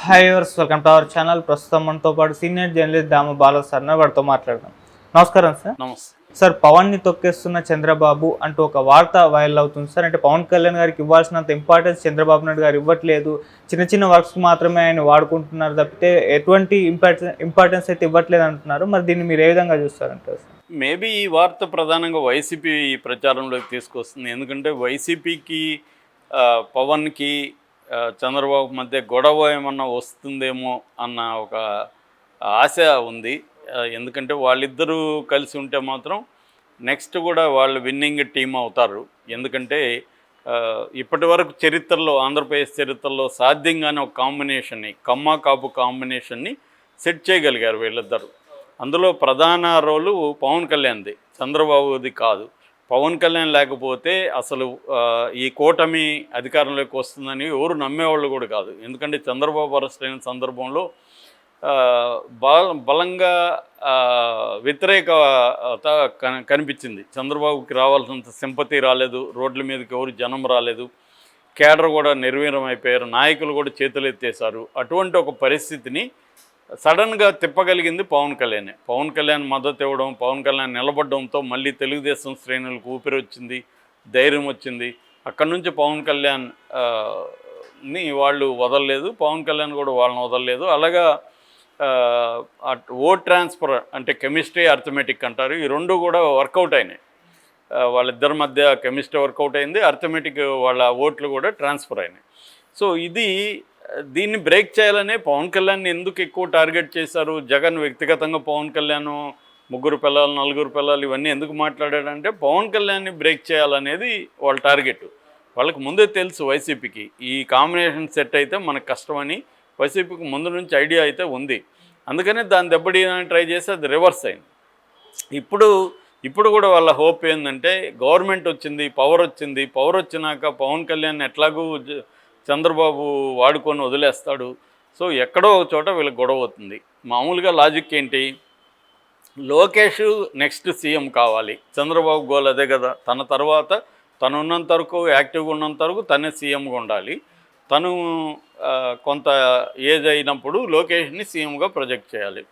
Hi viewers welcome to our channel. ప్రస్తుతం మనతో పాటు senior journalist Dama Bala sir వారితో మాట్లాడదాం. నమస్కారం సార్. నమస్తే సార్, పవన్ని తొక్కేస్తున్న చంద్రబాబు అంటూ ఒక వార్త వైరల్ అవుతుంది సార్. అంటే పవన్ కళ్యాణ్ గారికి ఇవ్వాల్సినంత ఇంపార్టెన్స్ చంద్రబాబు నాయుడు గారు ఇవ్వట్లేదు, చిన్న చిన్న వర్క్స్ మాత్రమే ఆయన వాడుకుంటున్నారు తప్పితే ఎటువంటి ఇంపార్టెన్స్ అయితే ఇవ్వట్లేదు అంటున్నారు. మరి దీన్ని మీరు ఏ విధంగా చూస్తారంటారు సార్? మేబీ ఈ వార్త ప్రధానంగా వైసీపీ ప్రచారంలోకి తీసుకొస్తుంది. ఎందుకంటే వైసీపీకి పవన్కి చంద్రబాబు మధ్య గొడవ ఏమన్నా వస్తుందేమో అన్న ఒక ఆశ ఉంది. ఎందుకంటే వాళ్ళిద్దరూ కలిసి ఉంటే మాత్రం నెక్స్ట్ కూడా వాళ్ళు విన్నింగ్ టీం అవుతారు. ఎందుకంటే ఇప్పటి వరకు చరిత్రలో, ఆంధ్రప్రదేశ్ చరిత్రలో సాధ్యంగానే ఒక కాంబినేషన్ని, కమ్మ కాపు కాంబినేషన్ని సెట్ చేయగలిగారు వీళ్ళిద్దరు. అందులో ప్రధాన రోలు పవన్ కళ్యాణ్ది, చంద్రబాబుది కాదు. పవన్ కళ్యాణ్ లేకపోతే అసలు ఈ కూటమి అధికారంలోకి వస్తుందని ఎవరు నమ్మేవాళ్ళు కూడా కాదు. ఎందుకంటే చంద్రబాబు అరెస్ట్ అయిన సందర్భంలో బలంగా వ్యతిరేకత కనిపించింది. చంద్రబాబుకి రావాల్సినంత సింపతి రాలేదు, రోడ్ల మీదకి ఎవరు జనం రాలేదు, కేడర్ కూడా నిర్వీర్యం అయిపోయారు, నాయకులు కూడా చేతులు ఎత్తేశారు. అటువంటి ఒక పరిస్థితిని సడన్గా తిప్పగలిగింది పవన్ కళ్యాణ్. పవన్ కళ్యాణ్ మద్దతు ఇవ్వడం, పవన్ కళ్యాణ్ నిలబడడంతో మళ్ళీ తెలుగుదేశం శ్రేణులకు ఊపిరి వచ్చింది, ధైర్యం వచ్చింది. అక్కడి నుంచి పవన్ కళ్యాణ్ని వాళ్ళు వదలలేదు, పవన్ కళ్యాణ్ కూడా వాళ్ళని వదలలేదు. అలాగా ఓట్ ట్రాన్స్ఫర్ అంటే కెమిస్ట్రీ, అర్థమెటిక్ అంటారు, ఈ రెండు కూడా వర్కౌట్ అయినాయి. వాళ్ళిద్దరి మధ్య కెమిస్ట్రీ వర్కౌట్ అయింది, అర్థమెటిక్ వాళ్ళ ఓట్లు కూడా ట్రాన్స్ఫర్ అయినాయి. సో దీన్ని బ్రేక్ చేయాలనే పవన్ కళ్యాణ్ని ఎందుకు ఎక్కువ టార్గెట్ చేశారు? జగన్ వ్యక్తిగతంగా పవన్ కళ్యాణ్ 3 పిల్లలు 4 పిల్లలు ఇవన్నీ ఎందుకు మాట్లాడాడంటే పవన్ కళ్యాణ్ని బ్రేక్ చేయాలనేది వాళ్ళ టార్గెట్. వాళ్ళకి ముందే తెలుసు వైసీపీకి ఈ కాంబినేషన్ సెట్ అయితే మనకు కష్టమని. వైసీపీకి ముందు నుంచి ఐడియా అయితే ఉంది, అందుకనే దాన్ని దెబ్బతీయడానికి ట్రై చేసి అది రివర్స్ అయింది. ఇప్పుడు కూడా వాళ్ళ హోప్ ఏంటంటే గవర్నమెంట్ వచ్చింది, పవర్ వచ్చింది, పవర్ వచ్చినాక పవన్ కళ్యాణ్ ఎట్లాగూ చంద్రబాబు వాడుకొని వదిలేస్తాడు. సో ఎక్కడో ఒక చోట వీళ్ళకి గొడవ అవుతుంది. మామూలుగా లాజిక్ ఏంటి, లోకేష్ నెక్స్ట్ సీఎం కావాలి, చంద్రబాబు గోల్ అదే కదా. తన తర్వాత తను ఉన్నంత వరకు, యాక్టివ్గా ఉన్నంత వరకు తనే సీఎంగా ఉండాలి. తను కొంత ఏజ్ అయినప్పుడు లోకేష్ని సీఎంగా ప్రొజెక్ట్ చేయాలి.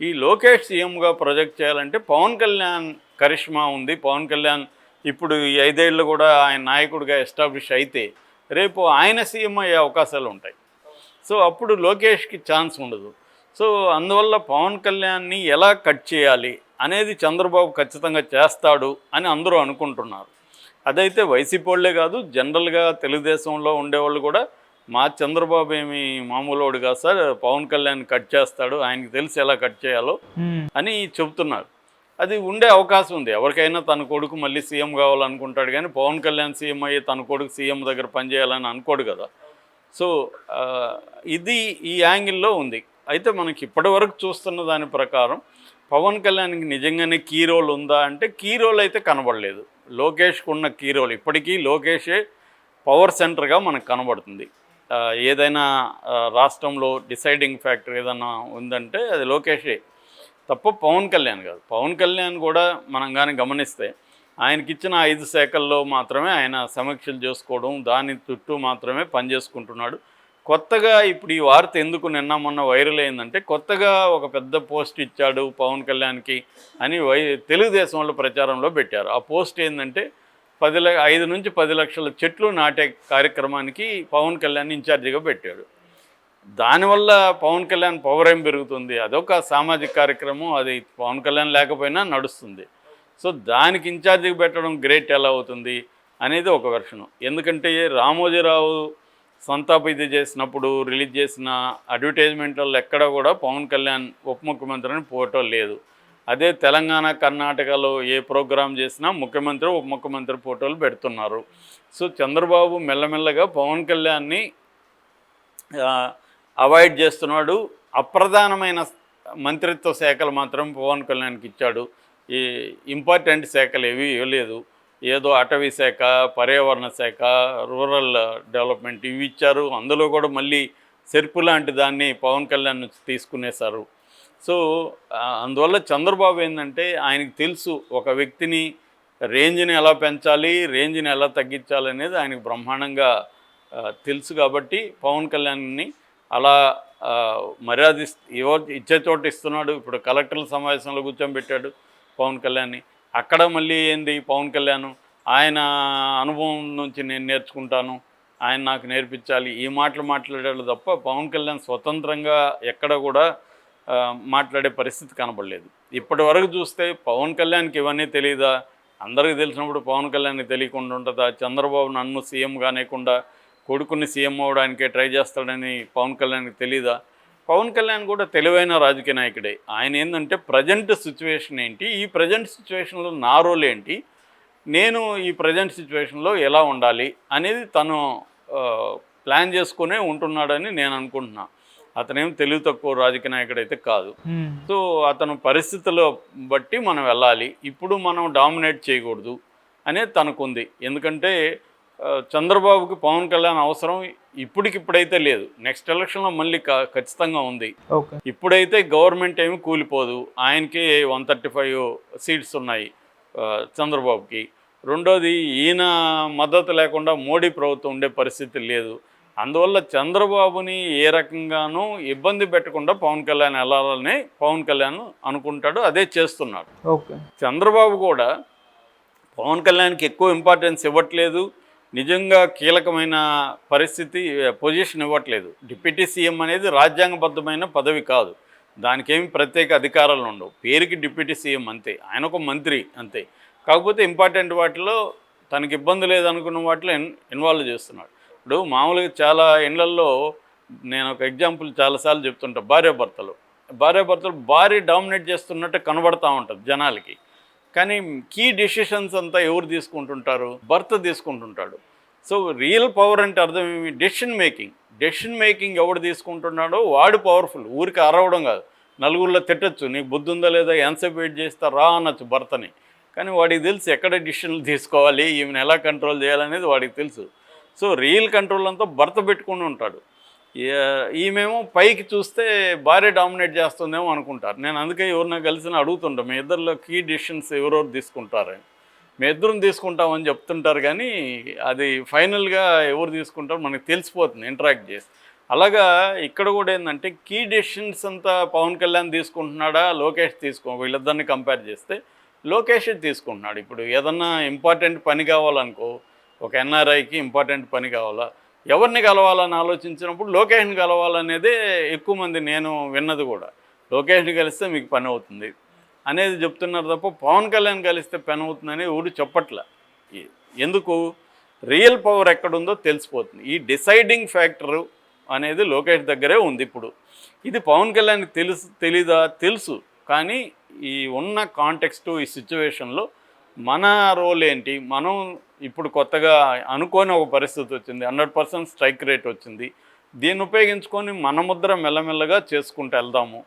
ఈ లోకేష్ సీఎంగా ప్రొజెక్ట్ చేయాలంటే పవన్ కళ్యాణ్ కరిష్మా ఉంది. పవన్ కళ్యాణ్ ఇప్పుడు ఈ 5 ఏళ్ళు కూడా ఆయన నాయకుడిగా ఎస్టాబ్లిష్ అయితే రేపు ఆయన సీఎం అయ్యే అవకాశాలు ఉంటాయి. సో అప్పుడు లోకేష్కి ఛాన్స్ ఉండదు. సో అందువల్ల పవన్ కళ్యాణ్ని ఎలా కట్ చేయాలి అనేది చంద్రబాబు ఖచ్చితంగా చేస్తాడు అని అందరూ అనుకుంటున్నారు. అదైతే వైసీపీ వాళ్ళే కాదు, జనరల్గా తెలుగుదేశంలో ఉండేవాళ్ళు కూడా మా చంద్రబాబు ఏమి మామూలువాడు కాదు సార్, పవన్ కళ్యాణ్ కట్ చేస్తాడు, ఆయనకి తెలిసి ఎలా కట్ చేయాలో అని చెబుతున్నారు. అది ఉండే అవకాశం ఉంది. ఎవరికైనా తన కొడుకు మళ్ళీ సీఎం కావాలనుకుంటాడు, కానీ పవన్ కళ్యాణ్ సీఎం అయ్యి తన కొడుకు సీఎం దగ్గర పనిచేయాలని అనుకోడు కదా. సో ఇది ఈ యాంగిల్లో ఉంది. అయితే మనకి ఇప్పటి వరకు చూస్తున్న దాని ప్రకారం పవన్ కళ్యాణ్కి నిజంగానే కీ రోల్ ఉందా అంటే కీ రోల్ అయితే కనబడలేదు. లోకేష్కి ఉన్న కీ రోల్ ఇప్పటికీ లోకేషే పవర్ సెంటర్గా మనకు కనబడుతుంది. ఏదైనా రాష్ట్రంలో డిసైడింగ్ ఫ్యాక్టర్ ఏదైనా ఉందంటే అది లోకేషే తప్ప పవన్ కళ్యాణ్ కాదు. పవన్ కళ్యాణ్ కూడా మనం కానీ గమనిస్తే ఆయనకిచ్చిన 5 శాఖల్లో మాత్రమే ఆయన సమీక్షలు చేసుకోవడం, దాని చుట్టూ మాత్రమే పనిచేసుకుంటున్నాడు. కొత్తగా ఇప్పుడు ఈ వార్త ఎందుకు నిన్న మొన్న వైరల్ అయిందంటే కొత్తగా ఒక పెద్ద పోస్ట్ ఇచ్చాడు పవన్ కళ్యాణ్కి అని తెలుగుదేశం వాళ్ళు ప్రచారంలో పెట్టారు. ఆ పోస్ట్ ఏంటంటే 5 నుంచి 10 లక్షల చెట్లు నాటే కార్యక్రమానికి పవన్ కళ్యాణ్ ఇన్ఛార్జిగా పెట్టాడు. దానివల్ల పవన్ కళ్యాణ్ పవర్ ఏం పెరుగుతుంది, అదొక సామాజిక కార్యక్రమం, అది పవన్ కళ్యాణ్ లేకపోయినా నడుస్తుంది. సో దానికి ఇన్ఛార్జిగా పెట్టడం గ్రేట్ ఎలా అవుతుంది అనేది ఒక వెర్షను. ఎందుకంటే రామోజీరావు సంతాప ఇది చేసినప్పుడు రిలీజ్ చేసిన అడ్వర్టైజ్మెంట్లలో ఎక్కడ కూడా పవన్ కళ్యాణ్ ఉప ముఖ్యమంత్రి అని ఫోటో లేదు. అదే తెలంగాణ, కర్ణాటకలో ఏ ప్రోగ్రాం చేసినా ముఖ్యమంత్రి, ఉప ముఖ్యమంత్రి ఫోటోలు పెడుతున్నారు. సో చంద్రబాబు మెల్లమెల్లగా పవన్ కళ్యాణ్ని అవాయిడ్ చేస్తున్నాడు. అప్రధానమైన మంత్రిత్వ శాఖలు మాత్రం పవన్ కళ్యాణ్కి ఇచ్చాడు. ఈ ఇంపార్టెంట్ శాఖలు ఏవి ఇవ్వలేదు. ఏదో అటవీ శాఖ, పర్యావరణ శాఖ, రూరల్ డెవలప్మెంట్ ఇవి ఇచ్చారు. అందులో కూడా మళ్ళీ సెర్పు లాంటి దాన్ని పవన్ కళ్యాణ్ నుంచి తీసుకునేశారు. సో అందువల్ల చంద్రబాబు ఏంటంటే ఆయనకు తెలుసు ఒక వ్యక్తిని రేంజ్ని ఎలా పెంచాలి, రేంజ్ని ఎలా తగ్గించాలి అనేది ఆయనకు బ్రహ్మాండంగా తెలుసు. కాబట్టి పవన్ కళ్యాణ్ని అలా మర్యాద ఇచ్చే చోట ఇస్తున్నాడు. ఇప్పుడు కలెక్టర్ల సమావేశంలో కూర్చోబెట్టాడు పవన్ కళ్యాణ్ని. అక్కడ మళ్ళీ ఏంది పవన్ కళ్యాణ్ ఆయన అనుభవం నుంచి నేను నేర్చుకుంటాను, ఆయన నాకు నేర్పించాలి, ఈ మాటలు మాట్లాడాడు తప్ప పవన్ కళ్యాణ్ స్వతంత్రంగా ఎక్కడ కూడా మాట్లాడే పరిస్థితి కనపడలేదు. ఇప్పటి వరకు చూస్తే పవన్ కళ్యాణ్కి ఇవన్నీ తెలియదా? అందరికీ తెలిసినప్పుడు పవన్ కళ్యాణ్కి తెలియకుండా ఉంటుందా? చంద్రబాబు నన్ను సీఎం కానివ్వకుండా కొడుకుని సీఎం అవ్వడానికే ట్రై చేస్తాడని పవన్ కళ్యాణ్కి తెలీదా? పవన్ కళ్యాణ్ కూడా తెలివైన రాజకీయ నాయకుడే. ఆయన ఏంటంటే ప్రజెంట్ సిచ్యువేషన్ ఏంటి, ఈ ప్రజెంట్ సిచ్యువేషన్లో నా రోల్ ఏంటి, నేను ఈ ప్రజెంట్ సిచ్యువేషన్లో ఎలా ఉండాలి అనేది తను ప్లాన్ చేసుకునే ఉంటున్నాడని నేను అనుకుంటున్నా. అతనేం తెలివి తక్కువ రాజకీయ నాయకుడు అయితే కాదు. సో అతను పరిస్థితుల్లో బట్టి మనం వెళ్ళాలి, ఇప్పుడు మనం డామినేట్ చేయకూడదు అనేది తనకుంది. ఎందుకంటే చంద్రబాబుకి పవన్ కళ్యాణ్ అవసరం ఇప్పటికిప్పుడైతే లేదు, నెక్స్ట్ ఎలక్షన్లో మళ్ళీ ఖచ్చితంగా ఉంది. ఇప్పుడైతే గవర్నమెంట్ ఏమి కూలిపోదు, ఆయనకి 135 సీట్స్ ఉన్నాయి చంద్రబాబుకి. రెండోది ఈయన మద్దతు లేకుండా మోడీ ప్రభుత్వం ఉండే పరిస్థితి లేదు. అందువల్ల చంద్రబాబుని ఏ రకంగానూ ఇబ్బంది పెట్టకుండా పవన్ కళ్యాణ్ వెళ్ళాలని పవన్ కళ్యాణ్ అనుకుంటాడు, అదే చేస్తున్నాడు. చంద్రబాబు కూడా పవన్ కళ్యాణ్కి ఎక్కువ ఇంపార్టెన్స్ ఇవ్వట్లేదు, నిజంగా కీలకమైన పొజిషన్ ఇవ్వట్లేదు. డిప్యూటీ సీఎం అనేది రాజ్యాంగబద్ధమైన పదవి కాదు, దానికేమి ప్రత్యేక అధికారాలు ఉండవు, పేరుకి డిప్యూటీ సీఎం అంతే, ఆయన ఒక మంత్రి అంతే. కాకపోతే ఇంపార్టెంట్ వాటిలో తనకి ఇబ్బంది లేదనుకున్న వాటిలో ఇన్వాల్వ్ చేస్తున్నాడు. ఇప్పుడు మామూలుగా చాలా ఇళ్లల్లో నేను ఒక ఎగ్జాంపుల్ చాలాసార్లు చెప్తుంటా, భార్యాభర్తలు భార్య డామినేట్ చేస్తున్నట్టు కనబడతా ఉంటుంది జనాలకి. కానీ కీ డెసిషన్స్ అంతా ఎవరు తీసుకుంటుంటారు? భర్త తీసుకుంటుంటాడు. సో రియల్ పవర్ అంటే అర్థం ఏమి? డెసిషన్ మేకింగ్ ఎవడు తీసుకుంటున్నాడో వాడు పవర్ఫుల్. ఊరికి అరవడం కాదు, నలుగురిలో తిట్టచ్చు, నీకు బుద్ధి ఉందా లేదా, ఎంతసేపు వెయిట్ చేస్తా రా అనొచ్చు భర్తని. కానీ వాడికి తెలుసు ఎక్కడ డెసిషన్లు తీసుకోవాలి, ఈమెను ఎలా కంట్రోల్ చేయాలనేది వాడికి తెలుసు. సో రియల్ కంట్రోల్ అంతా భర్త పెట్టుకుని ఉంటాడు. ఈమెమో పైకి చూస్తే భార్య డామినేట్ చేస్తుందేమో అనుకుంటారు. నేను అందుకే ఎవరినా కలిసి అడుగుతుంటా, మీ ఇద్దరిలో కీ డెసిషన్స్ ఎవరెవరు తీసుకుంటారని. మీ ఇద్దరం తీసుకుంటామని చెప్తుంటారు, కానీ అది ఫైనల్గా ఎవరు తీసుకుంటారో మనకు తెలిసిపోతుంది ఇంటరాక్ట్ చేసి. అలాగా ఇక్కడ కూడా ఏంటంటే కీ డెసిషన్స్ అంతా పవన్ కళ్యాణ్ తీసుకుంటున్నాడా, లోకేష్ వీళ్ళిద్దరిని కంపేర్ చేస్తే లోకేష్ తీసుకుంటున్నాడు. ఇప్పుడు ఏదన్నా ఇంపార్టెంట్ పని కావాలనుకో, ఒక ఎన్ఆర్ఐకి ఇంపార్టెంట్ పని కావాలా, ఎవరిని కలవాలని ఆలోచించినప్పుడు లోకేష్ని కలవాలనేదే ఎక్కువ మంది నేను విన్నది కూడా. లోకేష్ని కలిస్తే మీకు పని అవుతుంది అనేది చెప్తున్నారు తప్ప పవన్ కళ్యాణ్ కలిస్తే పని అవుతుందని ఎవరు చెప్పట్లే. ఎందుకు? రియల్ పవర్ ఎక్కడుందో తెలిసిపోతుంది. ఈ డిసైడింగ్ ఫ్యాక్టరు అనేది లోకేష్ దగ్గరే ఉంది. ఇప్పుడు ఇది పవన్ కళ్యాణ్కి తెలీదా? తెలుసు. కానీ ఈ ఉన్న కాంటెక్స్టు, ఈ సిచ్యువేషన్లో మన రోల్ ఏంటి, మనం ఇప్పుడు కొత్తగా అనుకోని ఒక పరిస్థితి వచ్చింది, 100% స్ట్రైక్ రేట్ వచ్చింది, దీన్ని ఉపయోగించుకొని మన ముద్ర మెల్లమెల్లగా చేసుకుంటూ వెళ్దాము,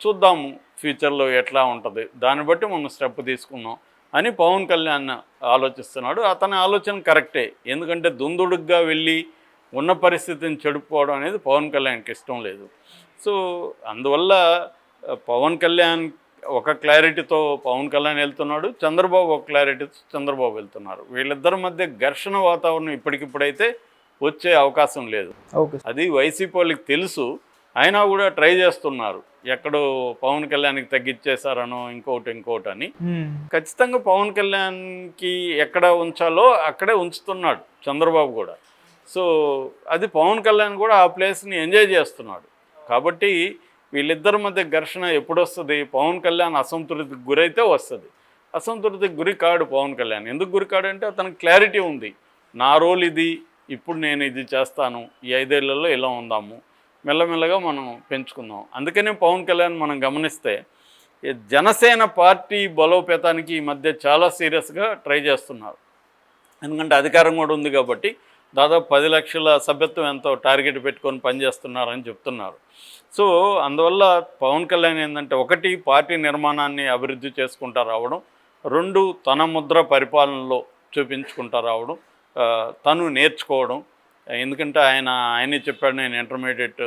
చూద్దాము ఫ్యూచర్లో ఎట్లా ఉంటుంది, దాన్ని బట్టి మనం స్టెప్ తీసుకున్నాం అని పవన్ కళ్యాణ్ ఆలోచిస్తున్నాడు. అతని ఆలోచన కరెక్టే, ఎందుకంటే దుందుడుగ్గా వెళ్ళి ఉన్న పరిస్థితిని చెడుపుకోవడం అనేది పవన్ కళ్యాణ్కి ఇష్టం లేదు. సో అందువల్ల పవన్ కళ్యాణ్ ఒక క్లారిటీతో పవన్ కళ్యాణ్ వెళ్తున్నాడు, చంద్రబాబు ఒక క్లారిటీతో చంద్రబాబు వెళ్తున్నారు. వీళ్ళిద్దరి మధ్య ఘర్షణ వాతావరణం ఇప్పటికిప్పుడైతే వచ్చే అవకాశం లేదు. అది వైసీపీ వాళ్ళకి తెలుసు, అయినా కూడా ట్రై చేస్తున్నారు. ఎక్కడో పవన్ కళ్యాణ్కి తగ్గించేశారనో ఇంకోటి అని. ఖచ్చితంగా పవన్ కళ్యాణ్కి ఎక్కడ ఉంచాలో అక్కడే ఉంచుతున్నాడు చంద్రబాబు కూడా. సో అది పవన్ కళ్యాణ్ కూడా ఆ ప్లేస్ని ఎంజాయ్ చేస్తున్నాడు. కాబట్టి వీళ్ళిద్దరి మధ్య ఘర్షణ ఎప్పుడు వస్తుంది? పవన్ కళ్యాణ్ అసంతృప్తికి గురైతే వస్తుంది. అసంతృప్తికి గురి కాడు పవన్ కళ్యాణ్. ఎందుకు గురి కాడు అంటే అతనికి క్లారిటీ ఉంది, నా రోల్ ఇది, ఇప్పుడు నేను ఇది చేస్తాను, ఈ 5 ఏళ్లలో ఇలా ఉందాము, మెల్లమెల్లగా మనం పెంచుకుందాం. అందుకనే పవన్ కళ్యాణ్ మనం గమనిస్తే జనసేన పార్టీ బలోపేతానికి ఈ మధ్య చాలా సీరియస్గా ట్రై చేస్తున్నారు. ఎందుకంటే అధికారం కూడా ఉంది కాబట్టి దాదాపు 10 లక్షల సభ్యత్వం ఎంతో టార్గెట్ పెట్టుకొని పనిచేస్తున్నారని చెప్తున్నారు. సో అందువల్ల పవన్ కళ్యాణ్ ఏంటంటే, ఒకటి పార్టీ నిర్మాణాన్ని అభివృద్ధి చేసుకుంటూ రావడం, 2 తన ముద్ర పరిపాలనలో చూపించుకుంటూ రావడం, తను నేర్చుకోవడం. ఎందుకంటే ఆయనే చెప్పాడు నేను ఇంటర్మీడియట్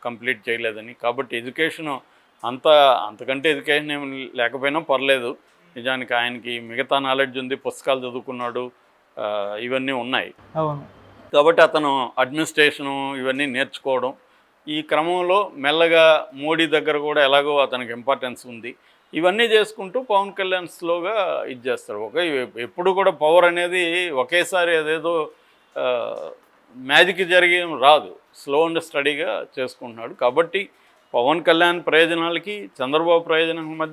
కంప్లీట్ చేయలేదని. కాబట్టి ఎడ్యుకేషన్ అంతకంటే ఎడ్యుకేషన్ ఏమి లేకపోయినా పర్లేదు, నిజానికి ఆయనకి మిగతా నాలెడ్జ్ ఉంది, పుస్తకాలు చదువుకున్నాడు, ఇవన్నీ ఉన్నాయి. కాబట్టి అతను అడ్మినిస్ట్రేషను ఇవన్నీ నేర్చుకోవడం, ఈ క్రమంలో మెల్లగా మోడీ దగ్గర కూడా ఎలాగో అతనికి ఇంపార్టెన్స్ ఉంది. ఇవన్నీ చేసుకుంటూ పవన్ కళ్యాణ్ స్లోగా ఇది చేస్తారు. ఎప్పుడు కూడా పవర్ అనేది ఒకేసారి అదేదో మ్యాజిక్ జరిగి రాదు. స్లో అండ్ స్టడీగా చేసుకుంటున్నాడు. కాబట్టి పవన్ కళ్యాణ్ ప్రయోజనాలకి చంద్రబాబు ప్రయోజనం మధ్య